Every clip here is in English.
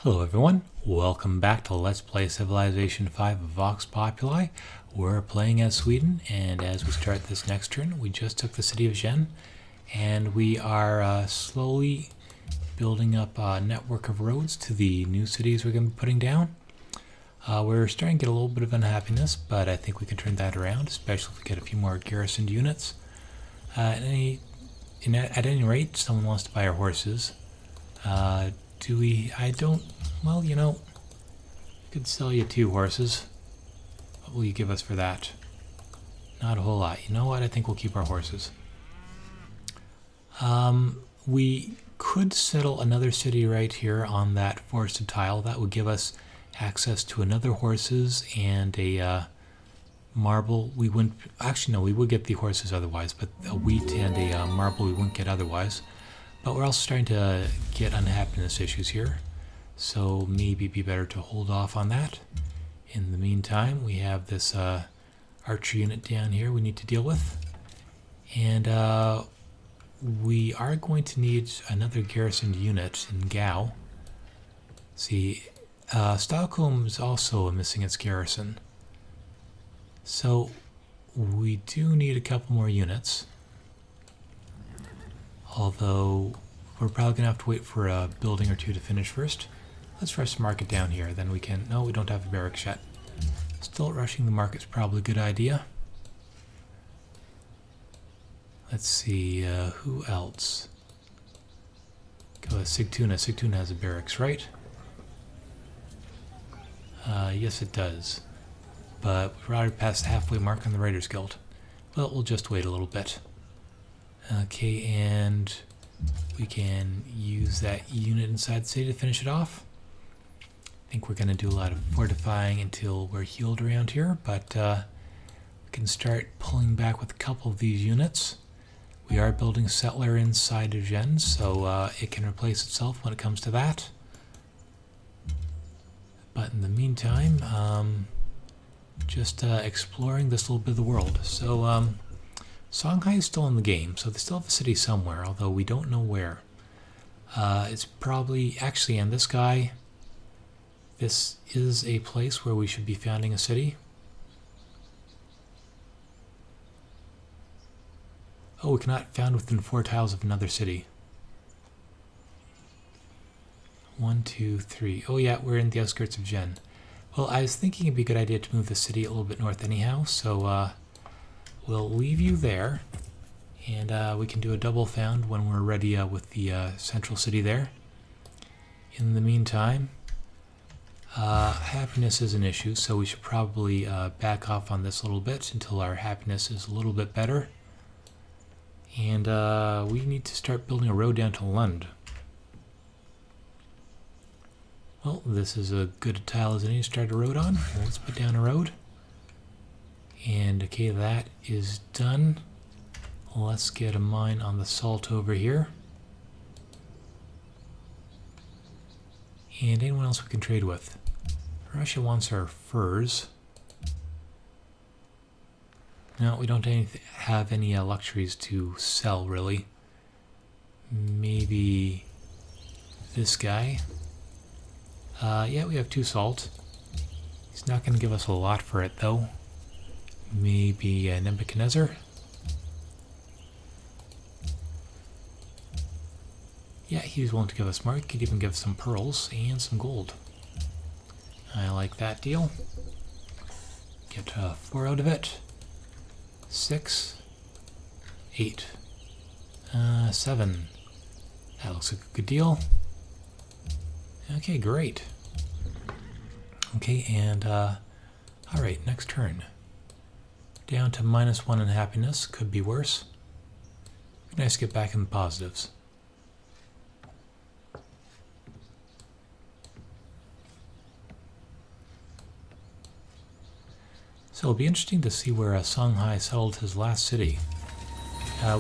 Hello everyone, welcome back to Let's Play Civilization 5 of Vox Populi. We're playing as Sweden, and as we start this next turn, we just took the city of Gen, and we are slowly building up a network of roads to the new cities we're going to be putting down. We're starting to get a little bit of unhappiness, but I think we can turn that around, especially if we get a few more garrisoned units. At any rate, someone wants to buy our horses. Do we? I don't. Well, you know, I could sell you 2 horses. What will you give us for that? Not a whole lot. You know what? I think we'll keep our horses. We could settle another city right here on that forested tile. That would give us access to another horses and a marble. We wouldn't. Actually, no, we would get the horses otherwise, but a wheat and a marble we wouldn't get otherwise. But we're also starting to get unhappiness issues here, so maybe it'd be better to hold off on that. In the meantime, we have this archer unit down here we need to deal with, and we are going to need another garrisoned unit in Gao. See, Stockholm is also missing its garrison, so we do need a couple more units. Although, we're probably going to have to wait for a building or 2 to finish first. Let's rush the market down here, then we can... No, we don't have a barracks yet. Still, rushing the market's probably a good idea. Let's see, who else? Go with Sigtuna. Sigtuna has a barracks, right? Yes, it does. But we're already past the halfway mark on the Raiders Guild. Well, we'll just wait a little bit. Okay, and we can use that unit inside the city to finish it off. I think we're going to do a lot of fortifying until we're healed around here, but we can start pulling back with a couple of these units. We are building a settler inside of Gen, so it can replace itself when it comes to that. But in the meantime, just exploring this little bit of the world. So, Songhai is still in the game, so they still have a city somewhere, although we don't know where. It's probably... Actually, and this guy... This is a place where we should be founding a city. Oh, we cannot found within 4 tiles of another city. 1, 2, 3. Oh yeah, we're in the outskirts of Gen. Well, I was thinking it'd be a good idea to move the city a little bit north anyhow, so we'll leave you there, and we can do a double found when we're ready with the central city there. In the meantime, happiness is an issue, so we should probably back off on this a little bit until our happiness is a little bit better. And we need to start building a road down to Lund. Well, this is a good tile as any to start a road on. Let's put down a road. And okay, that is done. Let's get a mine on the salt over here. And anyone else we can trade with? Russia wants our furs. No, we don't have any luxuries to sell, really. Maybe this guy. Yeah, we have 2 salt. He's not going to give us a lot for it, though. Maybe Nebuchadnezzar? Yeah, he's willing to give us more. He could even give some pearls and some gold. I like that deal. Get 4 out of it. 6. 8. 7. That looks like a good deal. Okay, great. Okay, and alright, next turn. Down to -1 in happiness. Could be worse. Nice to get back in the positives. So it'll be interesting to see where Songhai settled his last city.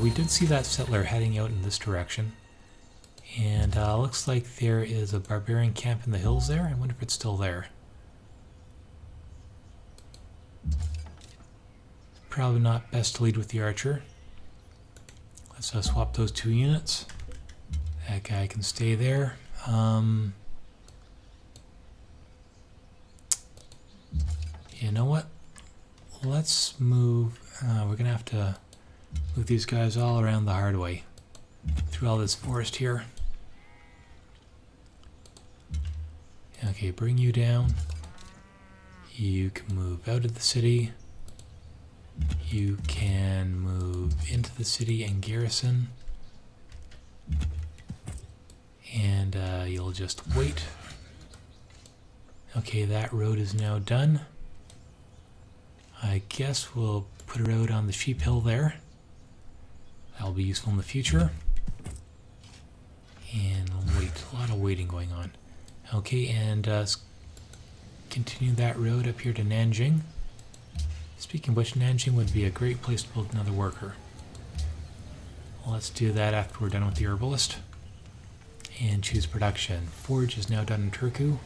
We did see that settler heading out in this direction. And looks like there is a barbarian camp in the hills there. I wonder if it's still there. Probably not best to lead with the archer. Let's swap those 2 units. That guy can stay there. You know what? Let's move. We're gonna have to move these guys all around the hard way through all this forest here. Okay, bring you down. You can move out of the city. You can move into the city and garrison. And you'll just wait. Okay, that road is now done. I guess we'll put a road on the sheep hill there. That'll be useful in the future. And wait, a lot of waiting going on. Okay, and continue that road up here to Nanjing. Speaking of which, Nanjing would be a great place to build another worker. Well, let's do that after we're done with the herbalist. And choose production. Forge is now done in Turku.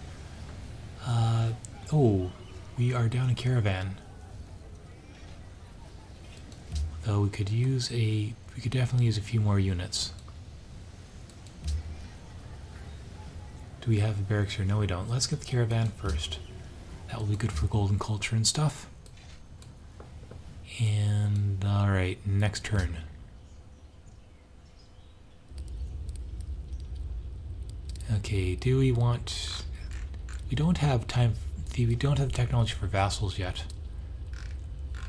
Oh, we are down a caravan. Though we could definitely use a few more units. Do we have a barracks here? No, we don't. Let's get the caravan first. That will be good for golden culture and stuff. And, alright, next turn. Okay, do we want... We don't have the technology for vassals yet.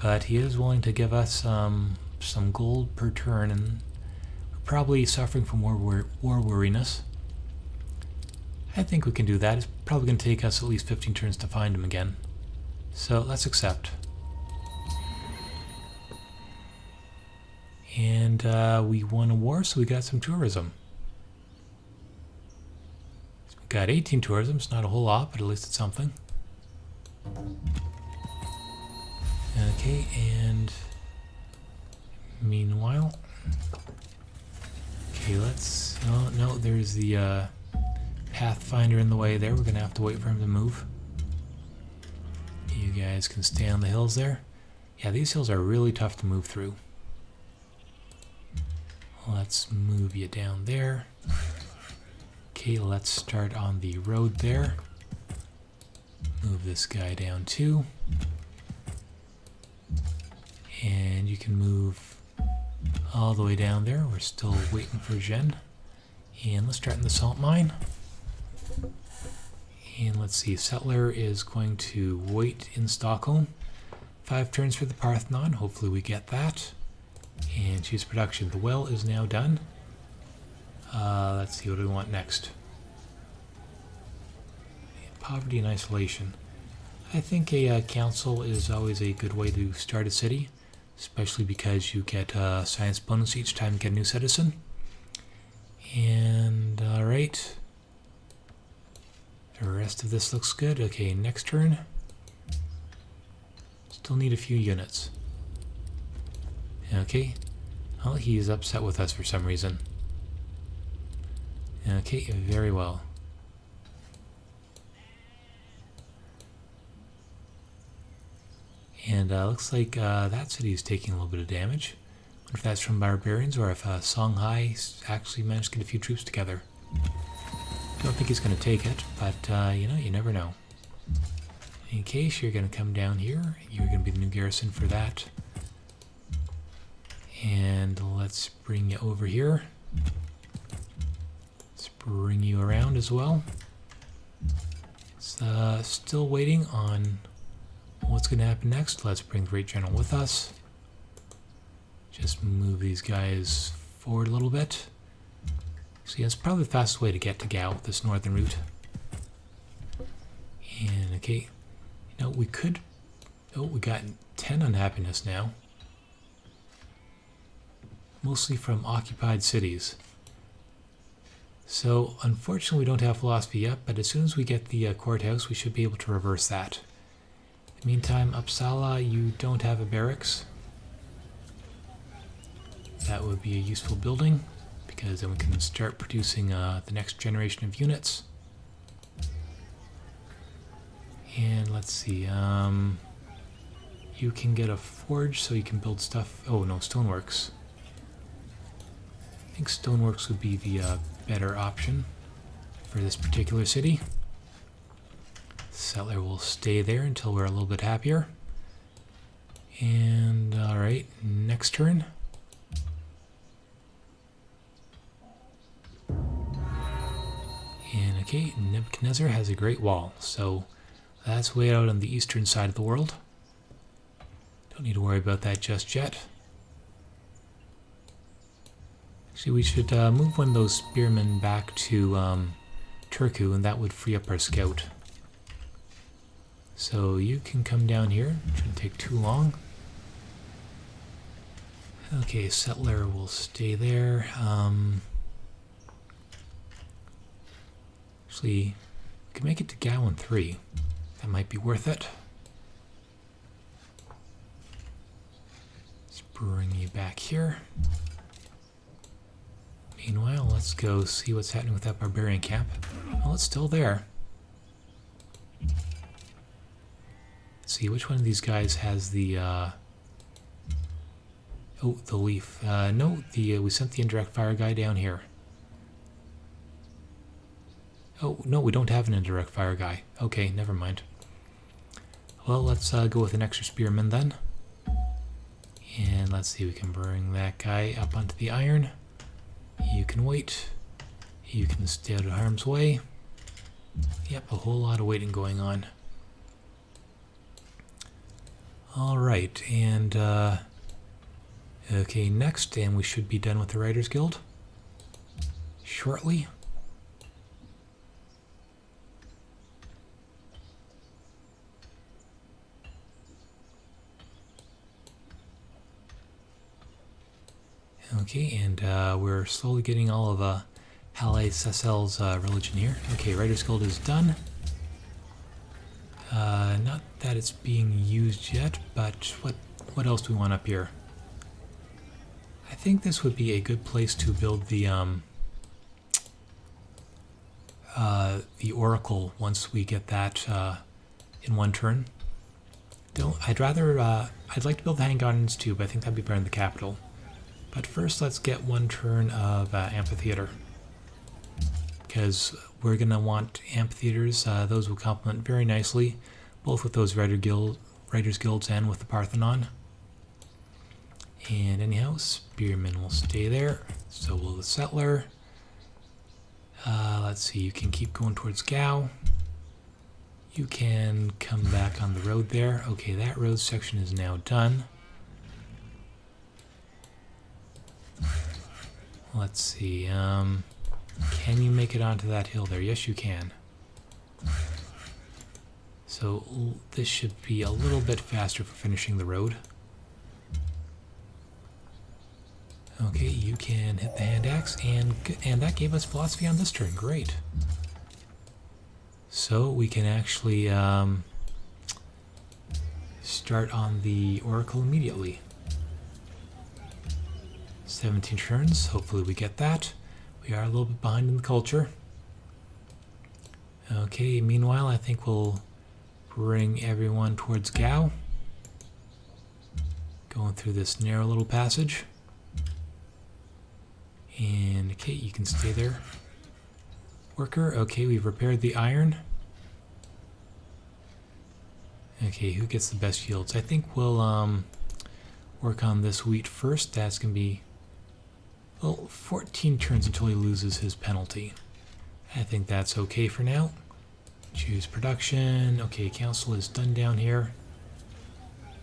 But he is willing to give us some gold per turn, and we're probably suffering from war weariness. I think we can do that. It's probably going to take us at least 15 turns to find him again. So let's accept. And we won a war, so we got some tourism. So we got 18 tourism. It's not a whole lot, but at least it's something. Okay, and meanwhile, okay, let's. Oh no, there's the Pathfinder in the way there. We're gonna have to wait for him to move. You guys can stay on the hills there. Yeah, these hills are really tough to move through. Let's move you down there. Okay, let's start on the road there. Move this guy down too. And you can move all the way down there. We're still waiting for Jen. And let's start in the salt mine. And let's see, Settler is going to wait in Stockholm. 5 turns for the Parthenon. Hopefully we get that. And choose production. The well is now done. Let's see, what do we want next? Poverty and isolation. I think a council is always a good way to start a city, especially because you get science bonus each time you get a new citizen. And alright. The rest of this looks good. Okay, next turn. Still need a few units. Okay. Well, he's upset with us for some reason. Okay, very well. And looks like that city is taking a little bit of damage. Wonder if that's from barbarians or if Songhai actually managed to get a few troops together. Don't think he's going to take it, but you know, you never know. In case you're going to come down here, you're going to be the new garrison for that. And let's bring you over here. Let's bring you around as well. It's still waiting on what's going to happen next. Let's bring the Great General with us. Just move these guys forward a little bit. See, that's probably the fastest way to get to Gao, this northern route. And okay, you know, we could. Oh, we got 10 unhappiness now. Mostly from occupied cities. So, unfortunately, we don't have philosophy yet, but as soon as we get the courthouse, we should be able to reverse that. In the meantime, Uppsala, you don't have a barracks. That would be a useful building, because then we can start producing the next generation of units. And let's see, you can get a forge so you can build stuff. Oh no, stoneworks. I think stoneworks would be the better option for this particular city. settler will stay there until we're a little bit happier. And alright, next turn. And okay, Nebuchadnezzar has a great wall, so that's way out on the eastern side of the world. Don't need to worry about that just yet. Actually, we should move one of those spearmen back to Turku, and that would free up our scout. So you can come down here. Shouldn't take too long. Okay, settler will stay there. Actually, we can make it to Gowan 3. That might be worth it. Let's bring you back here. Meanwhile, let's go see what's happening with that barbarian camp. Well, it's still there. Let's see, which one of these guys has the, oh, the leaf. No, we sent the indirect fire guy down here. Oh, no, we don't have an indirect fire guy. Okay, never mind. Well, let's go with an extra spearman then. And let's see, we can bring that guy up onto the iron. You can wait. You can stay out of harm's way. Yep, a whole lot of waiting going on. Alright, and okay, next, and we should be done with the Writers Guild shortly. Okay, and we're slowly getting all of Halle Sessel's religion here. Okay, Writers Guild is done. Not that it's being used yet, but what else do we want up here? I think this would be a good place to build the Oracle once we get that in one turn. I'd like to build the Hanging Gardens too, but I think that'd be better in the capital. But first, let's get one turn of amphitheater, because we're going to want amphitheaters. Those will complement very nicely, both with those Writers Guilds and with the Parthenon. And anyhow, spearmen will stay there, so will the settler. Let's see, you can keep going towards Gao. You can come back on the road there. Okay, that road section is now done. Let's see, can you make it onto that hill there? Yes, you can. So this should be a little bit faster for finishing the road. Okay, you can hit the hand axe, and that gave us philosophy on this turn. Great. So we can actually start on the Oracle immediately. 17 turns, hopefully we get that. We are a little bit behind in the culture. Okay, meanwhile, I think we'll bring everyone towards Gao. Going through this narrow little passage. And, okay, you can stay there. Worker, okay, we've repaired the iron. Okay, who gets the best yields? I think we'll work on this wheat first. That's going to be, well, 14 turns until he loses his penalty. I think that's okay for now. Choose production. Okay, council is done down here.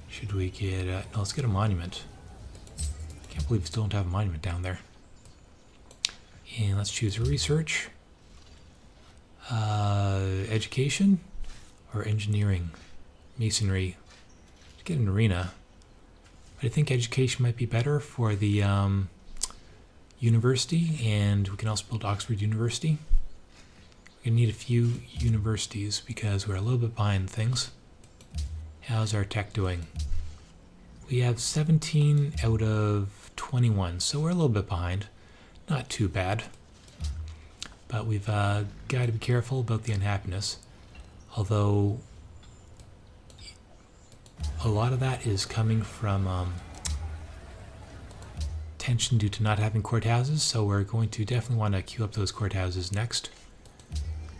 Should we get no, let's get a monument. Can't believe we still don't have a monument down there. And let's choose research. Education or engineering. Masonry. Let's get an arena. But I think education might be better for the university, and we can also build Oxford University. We're going to need a few universities because we're a little bit behind things. How's our tech doing? We have 17 out of 21, so we're a little bit behind. Not too bad. But we've got to be careful about the unhappiness. Although a lot of that is coming from tension due to not having courthouses, so we're going to definitely want to queue up those courthouses next.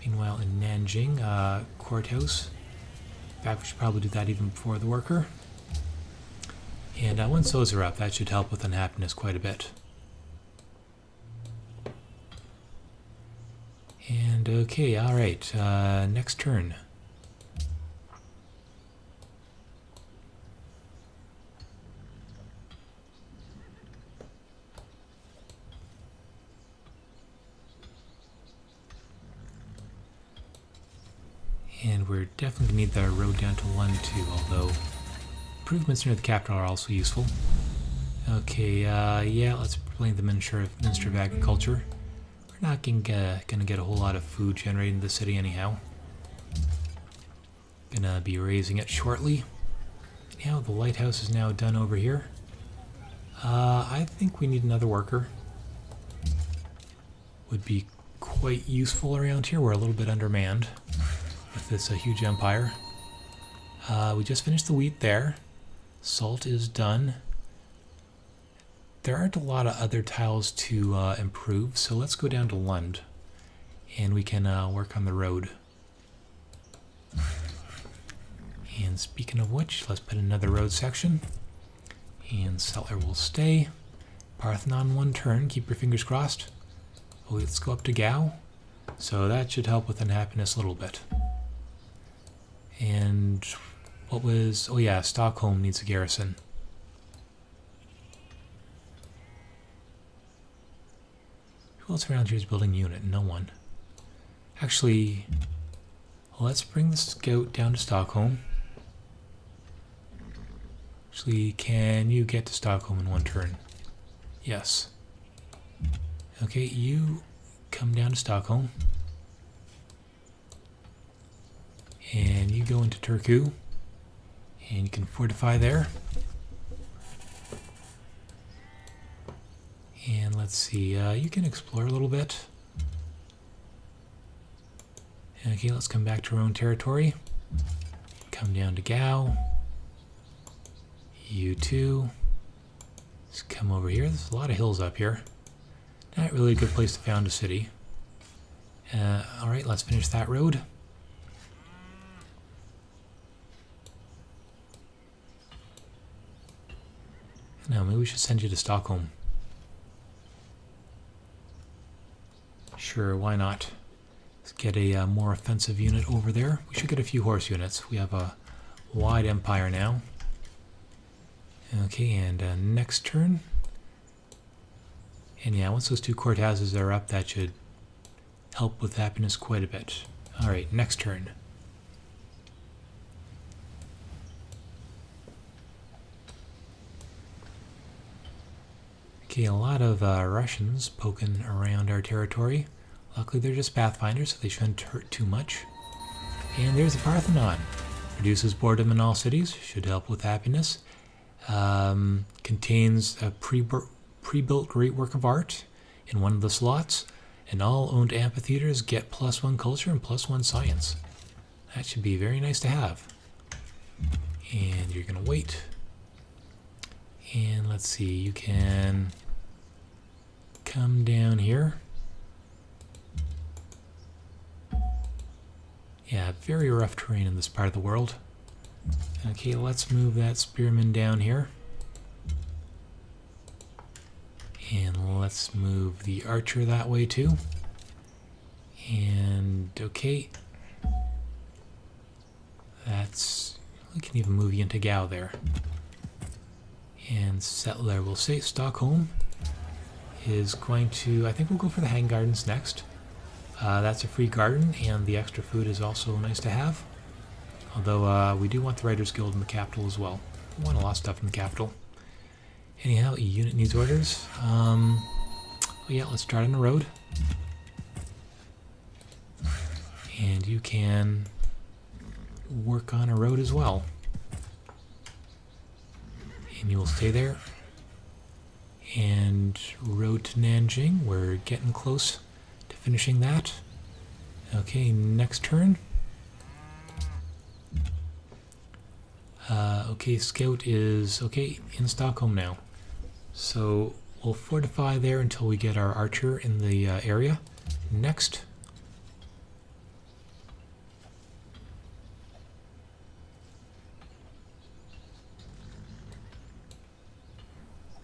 Meanwhile, in Nanjing, courthouse. fact, we should probably do that even before the worker. And once those are up, that should help with unhappiness quite a bit. And okay, alright, next turn. And we're definitely going to need the road down to Lund too, although improvements near the capital are also useful. Okay, yeah, let's blame the Minister of Agriculture. We're not going to get a whole lot of food generated in the city anyhow. Gonna be raising it shortly. Anyhow, the lighthouse is now done over here. I think we need another worker. Would be quite useful around here. We're a little bit undermanned with this huge empire. We just finished the wheat there. Salt is done. There aren't a lot of other tiles to improve, so let's go down to Lund and we can work on the road. And speaking of which, let's put another road section. And settler will stay. Parthenon 1 turn, keep your fingers crossed. Oh, let's go up to Gao. So that should help with unhappiness a little bit. And what was, oh yeah, Stockholm needs a garrison. Who else around here is building a unit? No one. Actually, let's bring the scout down to Stockholm. Actually, can you get to Stockholm in 1 turn? Yes. Okay, you come down to Stockholm. And you go into Turku. And you can fortify there. And let's see, you can explore a little bit. Okay, let's come back to our own territory. Come down to Gao. You too. Let's come over here. There's a lot of hills up here. Not really a good place to found a city. Alright, let's finish that road. No, maybe we should send you to Stockholm. Sure, why not? Let's get a more offensive unit over there. We should get a few horse units. We have a wide empire now. Okay, and next turn. And yeah, once those 2 courthouses are up, that should help with happiness quite a bit. Alright, next turn. Okay, a lot of Russians poking around our territory. Luckily they're just pathfinders, so they shouldn't hurt too much. And there's the Parthenon. Reduces boredom in all cities, should help with happiness. Contains a pre-built great work of art in one of the slots. And all owned amphitheaters get +1 culture and +1 science. That should be very nice to have. And you're going to wait. And let's see, you can come down here. Yeah, very rough terrain in this part of the world. Okay, let's move that spearman down here. And let's move the archer that way too. And okay. We can even move you into Gao there. And settler will say Stockholm is going to, I think we'll go for the hang gardens next. That's a free garden, and the extra food is also nice to have. Although we do want the Writers Guild in the capital as well. We want a lot of stuff in the capital. Anyhow, a unit needs orders. Well, yeah, let's start on the road. And you can work on a road as well. And you will stay there. And road to Nanjing, we're getting close to finishing that. Okay, next turn. Okay, Scout is in Stockholm now. So we'll fortify there until we get our archer in the area. Next.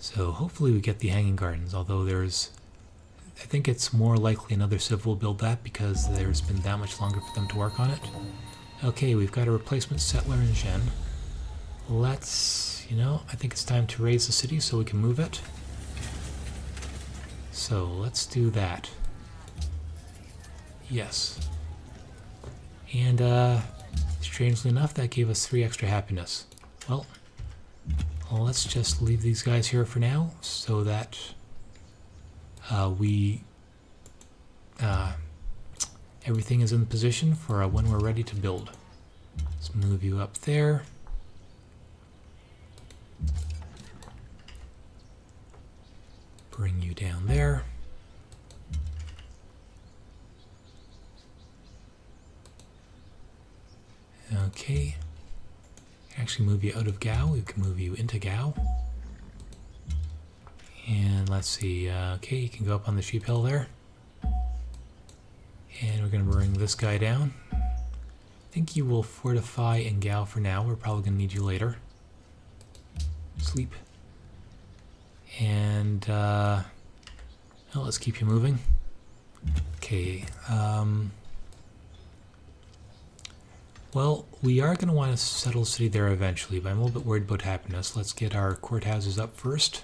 So hopefully we get the Hanging Gardens, although I think it's more likely another civ will build that because there's been that much longer for them to work on it. Okay, we've got a replacement settler in Gen. I think it's time to raise the city so we can move it. So let's do that. Yes. And strangely enough, that gave us 3 extra happiness. Well, let's just leave these guys here for now so that everything is in position for when we're ready to build. Let's move you up there. Bring you down there. Okay. Actually move you out of Gao. We can move you into Gao. And let's see. Okay, you can go up on the sheep hill there. And we're going to bring this guy down. I think you will fortify in Gao for now. We're probably going to need you later. Sleep. And let's keep you moving. Okay. Well, we are going to want to settle a city there eventually, but I'm a little bit worried about happiness. Let's get our courthouses up first.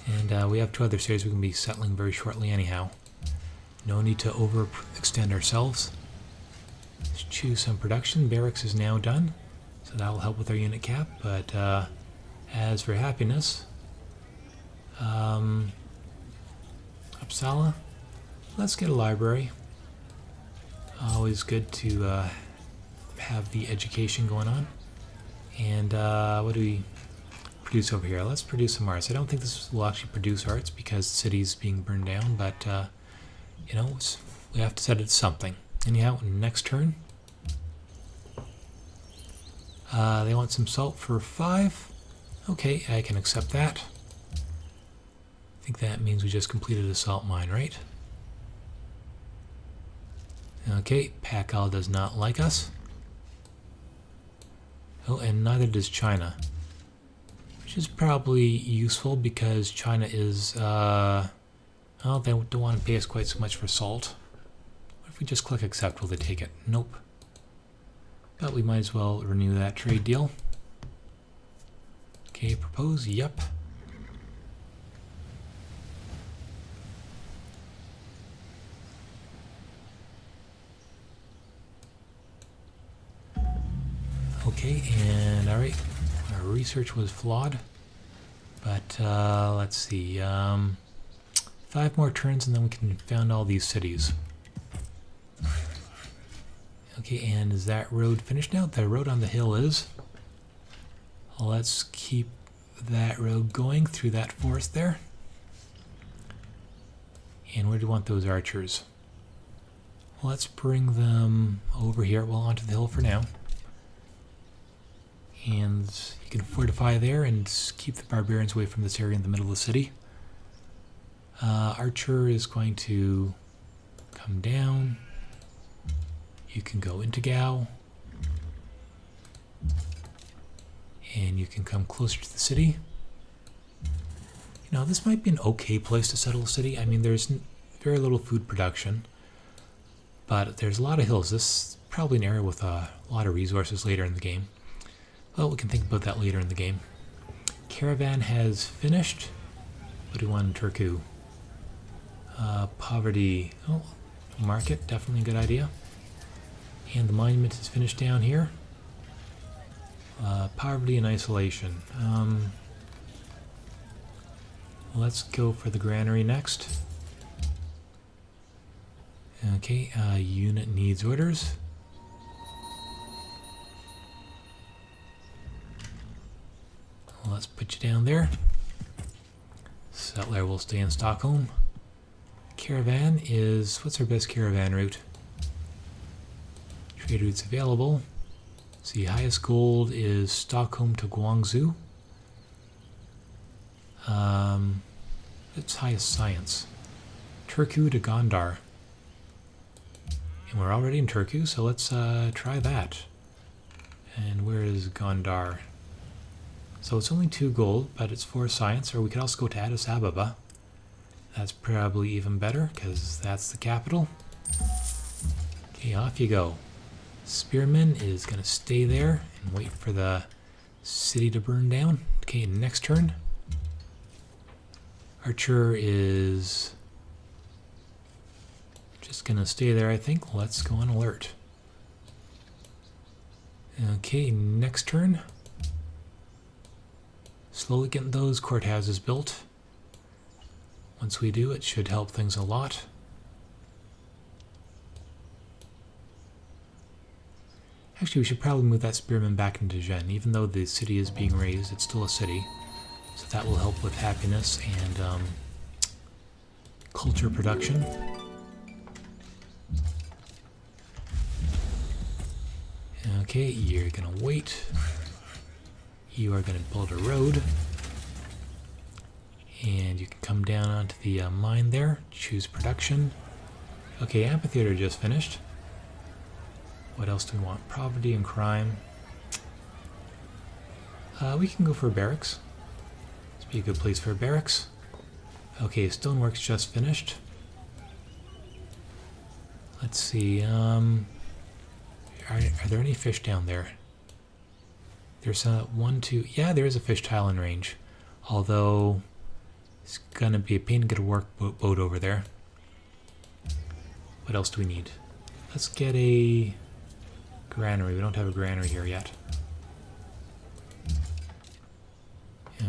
And we have 2 other cities we can be settling very shortly anyhow. No need to overextend ourselves. Let's choose some production. Barracks is now done, so that will help with our unit cap. But as for happiness, Uppsala, let's get a library. Always good to have the education going on. And what do we produce over here? Let's produce some arts. I don't think this will actually produce arts because the city's being burned down, but we have to set it to something. Anyhow, next turn. They want some salt for 5. Okay, I can accept that. I think that means we just completed a salt mine, right? Okay, Pakal does not like us. Oh, and neither does China. Which is probably useful because China is, they don't want to pay us quite so much for salt. What if we just click accept? Will they take it? Nope. But we might as well renew that trade deal. Okay, propose, yep. Okay, and alright, our research was flawed, but let's see, 5 more turns and then we can found all these cities. Okay, and is that road finished now? The road on the hill is. Let's keep that road going through that forest there. And where do you want those archers? Let's bring them over here, well, onto the hill for now. And you can fortify there and keep the barbarians away from this area in the middle of the city. Archer is going to come down. You can go into Gao. And you can come closer to the city. This might be an okay place to settle a city. I mean, there's very little food production, but there's a lot of hills. This is probably an area with a lot of resources later in the game. Well, we can think about that later in the game. Caravan has finished. What do we want in Turku? Poverty. Oh, market, definitely a good idea. And the monument is finished down here. Poverty and isolation. Let's go for the granary next. Okay, unit needs orders. Let's put you down there. Settler will stay in Stockholm. Caravan is, what's our best caravan route? Trade routes available. See, highest gold is Stockholm to Guangzhou. It's highest science. Turku to Gondar. And we're already in Turku, so let's try that. And where is Gondar? So it's only 2 gold, but it's 4 science, or we could also go to Addis Ababa. That's probably even better, because that's the capital. Okay, off you go. Spearman is going to stay there and wait for the city to burn down. Okay, next turn. Archer is just going to stay there, I think. Let's go on alert. Okay, next turn. Slowly getting those courthouses built. Once we do, it should help things a lot. Actually, we should probably move that spearman back into Gen. Even though the city is being raised, it's still a city. So that will help with happiness and culture production. Okay, you're gonna wait. You are gonna build a road. And you can come down onto the mine there, choose production. Okay, amphitheater just finished. What else do we want? Poverty and crime. We can go for barracks. This would be a good place for a barracks. Okay, stoneworks just finished. Let's see, are there any fish down there? There's 1, 2, yeah, there is a fish tile in range. Although, it's gonna be a pain to get a work boat over there. What else do we need? Let's get a granary. We don't have a granary here yet.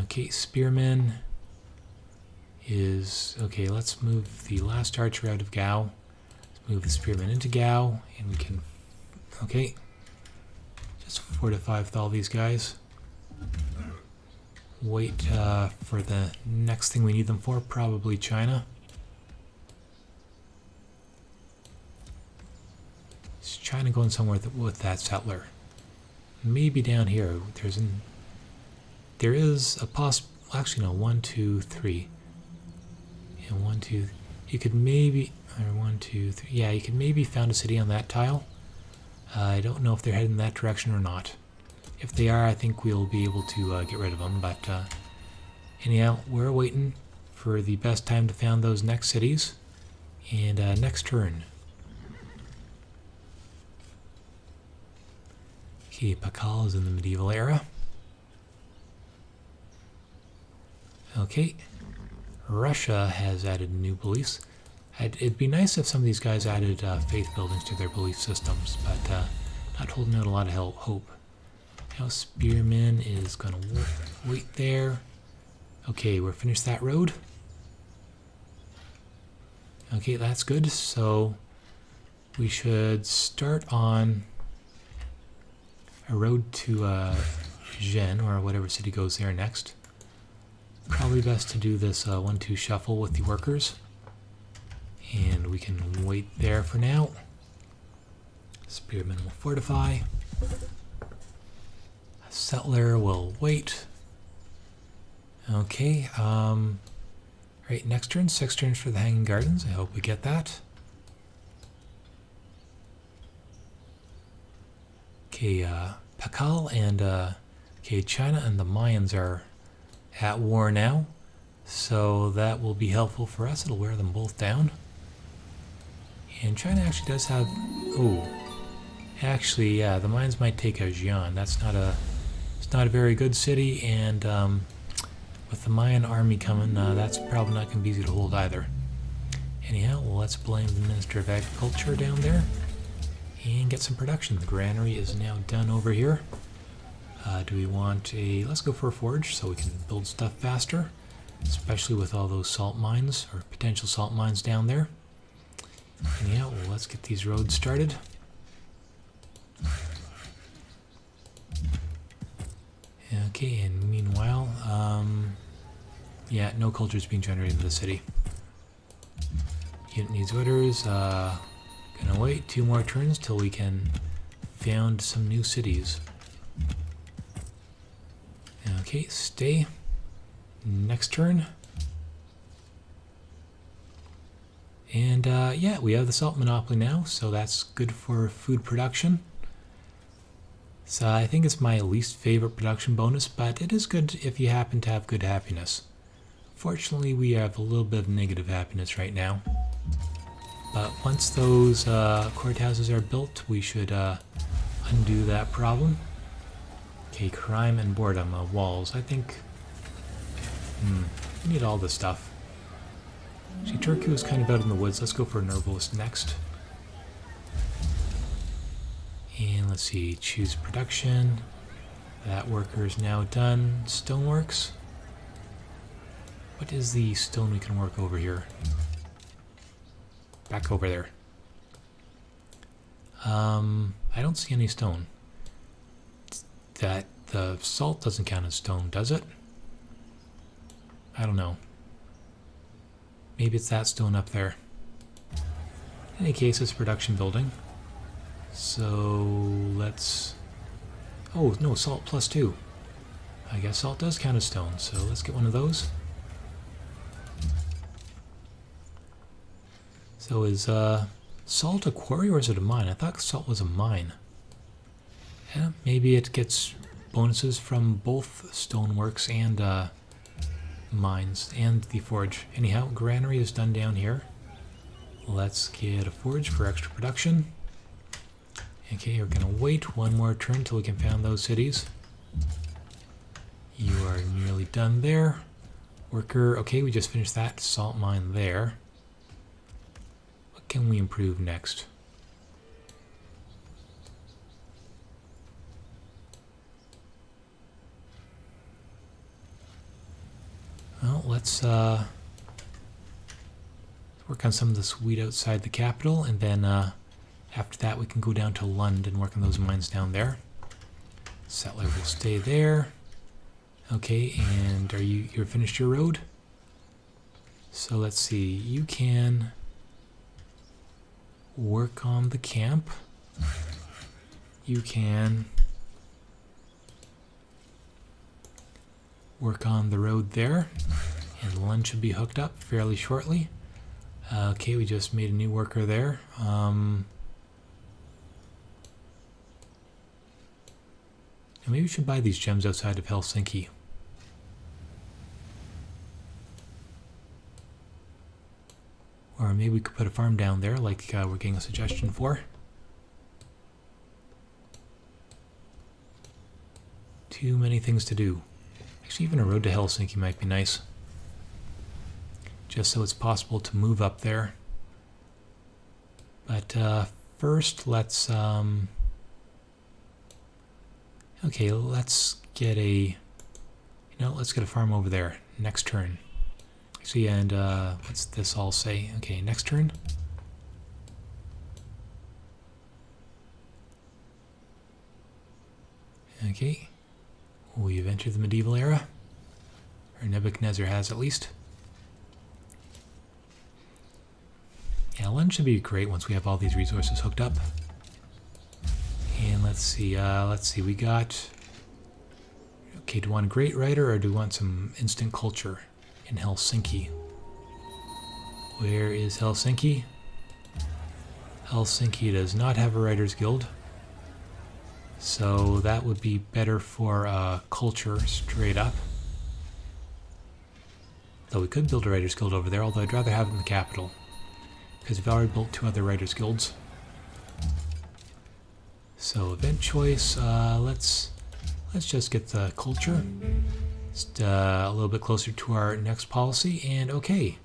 Okay, spearman is... Okay, let's move the last archer out of Gao. Let's move the spearman into Gao, and we can... Okay. Just fortify with all these guys. Wait for the next thing we need them for, probably China. Is China going somewhere with that settler? Maybe down here. There is a actually no, 1, 2, 3. Yeah, 1, 2. You could maybe, or 1, 2, 3. Yeah, you could maybe found a city on that tile. I don't know if they're heading that direction or not. If they are, I think we'll be able to get rid of them. But anyhow, we're waiting for the best time to found those next cities. And next turn. Okay, Pakal is in the medieval era. Okay, Russia has added new beliefs. It'd be nice if some of these guys added faith buildings to their belief systems, but not holding out a lot of hope. Now Spearman is going to wait there. Okay, we're finished that road. Okay, that's good. So we should start on a road to Gen, or whatever city goes there next. Probably best to do this 1-2 shuffle with the workers. And we can wait there for now. Spearman will fortify. A settler will wait. Okay, right, next turn, 6 turns for the Hanging Gardens. I hope we get that. Okay, Pakal and okay, China and the Mayans are at war now, so that will be helpful for us. It'll wear them both down. And China actually does have... Oh, actually, yeah, the Mayans might take a Xi'an. It's not a very good city, and with the Mayan army coming, that's probably not going to be easy to hold either. Anyhow, well, let's blame the Minister of Agriculture down there and get some production. The granary is now done over here. Do we want a... Let's go for a forge so we can build stuff faster, especially with all those salt mines, or potential salt mines down there. Anyhow, well, let's get these roads started. Okay, and meanwhile, yeah, no culture is being generated in the city. Unit needs orders. Gonna wait 2 more turns till we can found some new cities. Okay, stay. Next turn. And yeah, we have the salt monopoly now, so that's good for food production. So I think it's my least favorite production bonus, but it is good if you happen to have good happiness. Fortunately, we have a little bit of negative happiness right now. But once those courthouses are built, we should undo that problem. Okay, crime and boredom, walls. I think we need all this stuff. See, Tercio is kind of out in the woods. Let's go for an herbalist next. And let's see, choose production. That worker is now done. Stoneworks. What is the stone we can work over here? Back over there. I don't see any stone. That the salt doesn't count as stone, does it? I don't know. Maybe it's that stone up there. In any case, it's a production building. So let's... Oh, no, salt +2. I guess salt does count as stone, so let's get one of those. So is salt a quarry or is it a mine? I thought salt was a mine. Yeah, maybe it gets bonuses from both stoneworks and mines and the forge. Anyhow, granary is done down here. Let's get a forge for extra production. Okay, we're gonna wait one more turn till we can found those cities. You are nearly done there. Worker, okay, we just finished that salt mine there. What can we improve next? Well, let's work on some of this wheat outside the capital, and then after that we can go down to London and work on those mines down there. Settler will stay there. Okay, and you're finished your road? So let's see, you can work on the camp. You can work on the road there, and London should be hooked up fairly shortly. Okay, we just made a new worker there. Maybe we should buy these gems outside of Helsinki. Or maybe we could put a farm down there, like we're getting a suggestion for. Too many things to do. Actually, even a road to Helsinki might be nice. Just so it's possible to move up there. But first, let's... okay, let's get a... let's get a farm over there. Next turn. Actually, and what's this all say? Okay, next turn. Okay. We've entered the medieval era. Or Nebuchadnezzar has, at least. Yeah, London should be great once we have all these resources hooked up. And let's see, we got... Okay, do we want a great writer or do we want some instant culture in Helsinki? Where is Helsinki? Helsinki does not have a writer's guild. So that would be better for culture straight up. Though we could build a writer's guild over there, although I'd rather have it in the capital. Because we've already built 2 other writer's guilds. So event choice, let's just get the culture. Just a little bit closer to our next policy, and okay.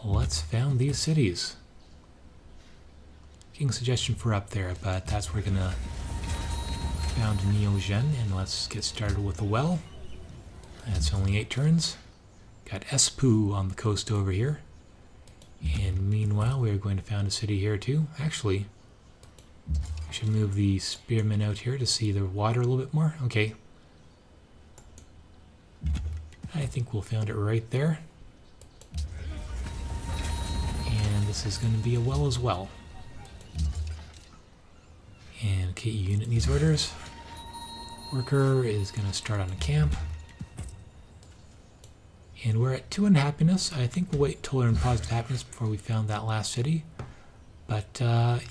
Let's found these cities. Getting a suggestion for up there, but that's where we're gonna found Neogen, and let's get started with a well. That's only 8 turns. Got Espoo on the coast over here. And meanwhile, we're going to found a city here too. Actually, we should move the spearmen out here to see the water a little bit more. Okay. I think we'll found it right there. And this is going to be a well as well. And okay, unit needs orders. Worker is going to start on a camp. And we're at 2 unhappiness. I think we'll wait till we're in positive happiness before we found that last city. But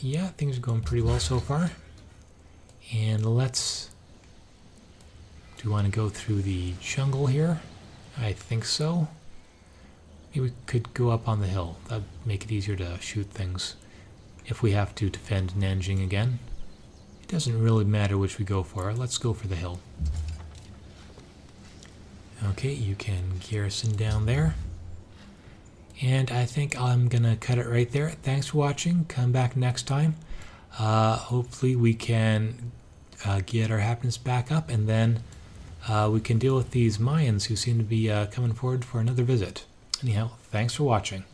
yeah, things are going pretty well so far. And let's Do we want to go through the jungle here? I think so. Maybe we could go up on the hill. That'd make it easier to shoot things if we have to defend Nanjing again. It doesn't really matter which we go for. Let's go for the hill. Okay, you can garrison down there. And I think I'm going to cut it right there. Thanks for watching. Come back next time. Hopefully we can get our happiness back up, and then we can deal with these Mayans who seem to be coming forward for another visit. Anyhow, thanks for watching.